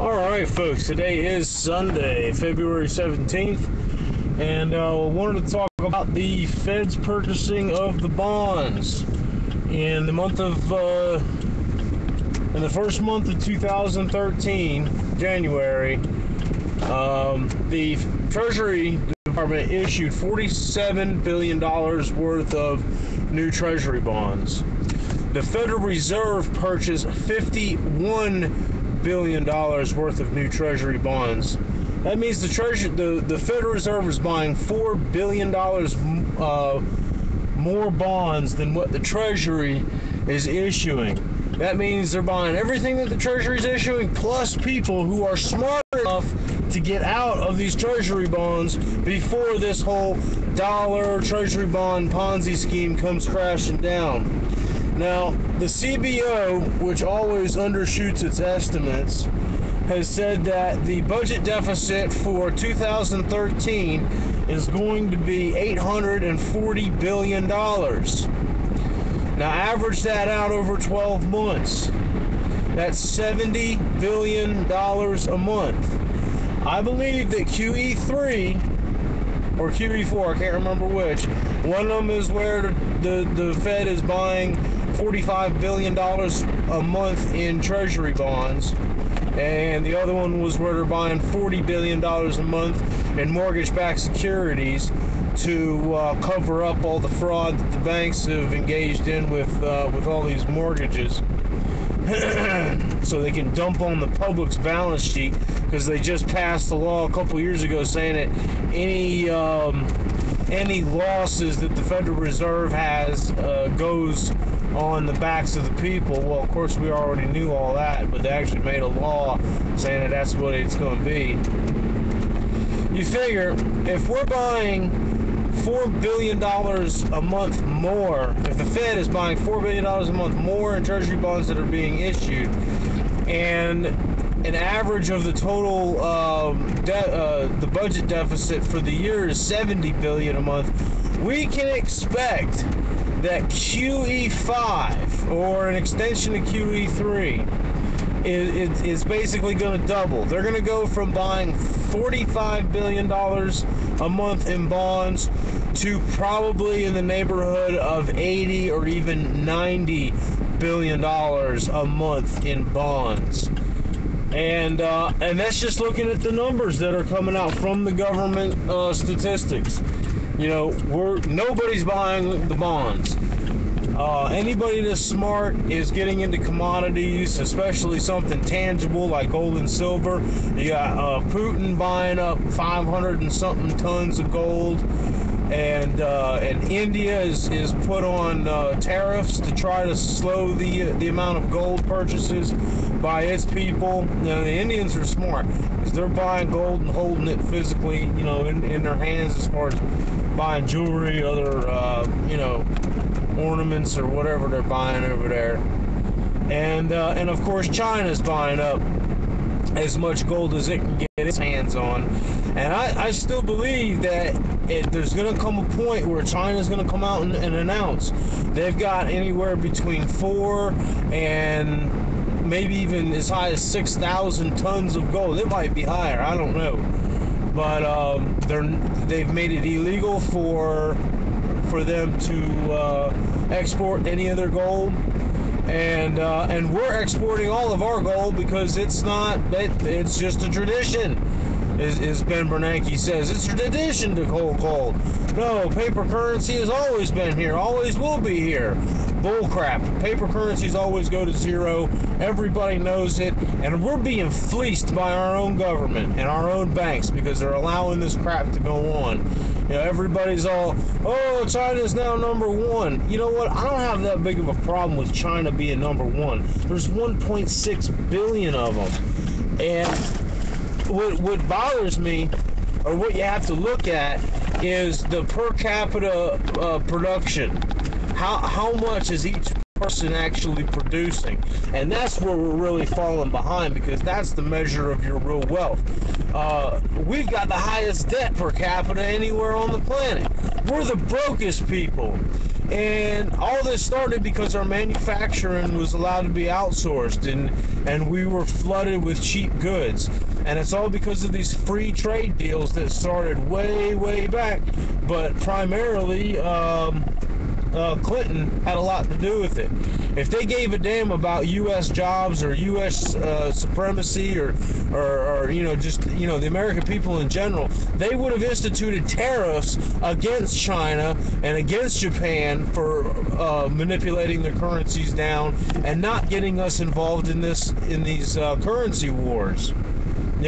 Alright folks, today is Sunday, February 17th, and I wanted to talk about the Fed's purchasing of the bonds. In the first month of 2013, January, the Treasury Department issued $47 billion worth of new Treasury bonds. The Federal Reserve purchased $51 billion worth of new Treasury bonds. That means the Federal Reserve is buying $4 billion more bonds than what the Treasury is issuing. That means they're buying everything that the Treasury is issuing, plus people who are smart enough to get out of these Treasury bonds before this whole dollar Treasury bond Ponzi scheme comes crashing down. Now, the CBO, which always undershoots its estimates, has said that the budget deficit for 2013 is going to be $840 billion. Now, average that out over 12 months. That's $70 billion a month. I believe that QE3 or QE4, I can't remember which, one of them is where the Fed is buying $45 billion a month in Treasury bonds, and the other one was where they're buying $40 billion a month in mortgage-backed securities to cover up all the fraud that the banks have engaged in with all these mortgages. So they can dump on the public's balance sheet, because they just passed a law a couple years ago saying that any losses that the Federal Reserve has goes on the backs of the people. Well, of course, we already knew all that, but they actually made a law saying that that's what it's going to be. You figure, if we're buying $4 billion a month more, if the Fed is buying $4 billion a month more in Treasury bonds that are being issued, and an average of the total the budget deficit for the year is $70 billion a month, we can expect that QE5, or an extension of QE3, is basically going to double. They're going to go from buying $45 billion a month in bonds to probably in the neighborhood of $80 or even $90 billion a month in bonds. And that's just looking at the numbers that are coming out from the government statistics. You know, nobody's buying the bonds. Anybody that's smart is getting into commodities, especially something tangible like gold and silver. You got Putin buying up 500 and something tons of gold, and India is put on tariffs to try to slow the amount of gold purchases by its people. You know, the Indians are smart, because they're buying gold and holding it physically, you know, in their hands, as far as buying jewelry, other ornaments or whatever they're buying over there. And of course, China's buying up as much gold as it can get its hands on. And I still believe that there's going to come a point where China's going to come out and announce they've got anywhere between 4 and maybe even as high as 6,000 tons of gold. It might be higher, I don't know. But they've made it illegal for them to export any of their gold, and we're exporting all of our gold because it's just a tradition, as Ben Bernanke says. It's a tradition to hold gold. No, paper currency has always been here, always will be here. Bullcrap. Paper currencies always go to zero. Everybody knows it, and we're being fleeced by our own government and our own banks because they're allowing this crap to go on. You know, everybody's all, oh, China's now number one. You know what? I don't have that big of a problem with China being number one. There's 1.6 billion of them. And what bothers me, or what you have to look at, is the per capita production. How much is each person actually producing? And that's where we're really falling behind, because that's the measure of your real wealth. We've got the highest debt per capita anywhere on the planet. We're the brokest people. And all this started because our manufacturing was allowed to be outsourced, and we were flooded with cheap goods. And it's all because of these free trade deals that started way, way back. But primarily, Clinton had a lot to do with it. If they gave a damn about U.S. jobs or U.S. Supremacy or just the American people in general, they would have instituted tariffs against China and against Japan for manipulating their currencies down and not getting us involved in these currency wars.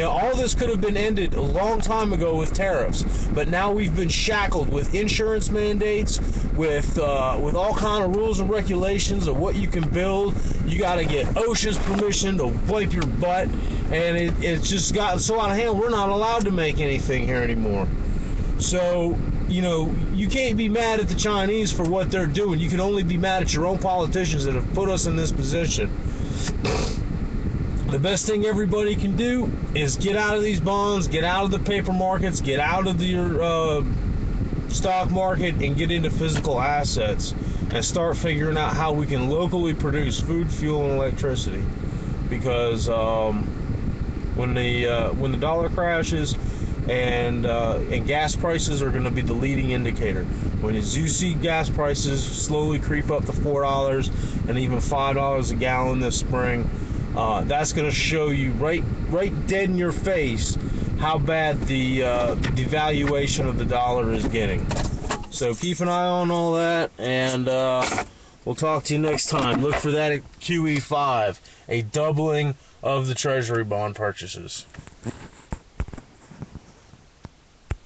All this could have been ended a long time ago with tariffs, but now we've been shackled with insurance mandates, with all kind of rules and regulations of what you can build. You got to get OSHA's permission to wipe your butt, and it's just gotten so out of hand. We're not allowed to make anything here anymore. So, you can't be mad at the Chinese for what they're doing. You can only be mad at your own politicians that have put us in this position. The best thing everybody can do is get out of these bonds, get out of the paper markets, get out of your stock market, and get into physical assets and start figuring out how we can locally produce food, fuel, and electricity. Because when the dollar crashes and gas prices are going to be the leading indicator. When you see gas prices slowly creep up to $4 and even $5 a gallon this spring, that's going to show you right dead in your face how bad the devaluation of the dollar is getting. So keep an eye on all that, and we'll talk to you next time. Look for that at QE5, a doubling of the Treasury bond purchases.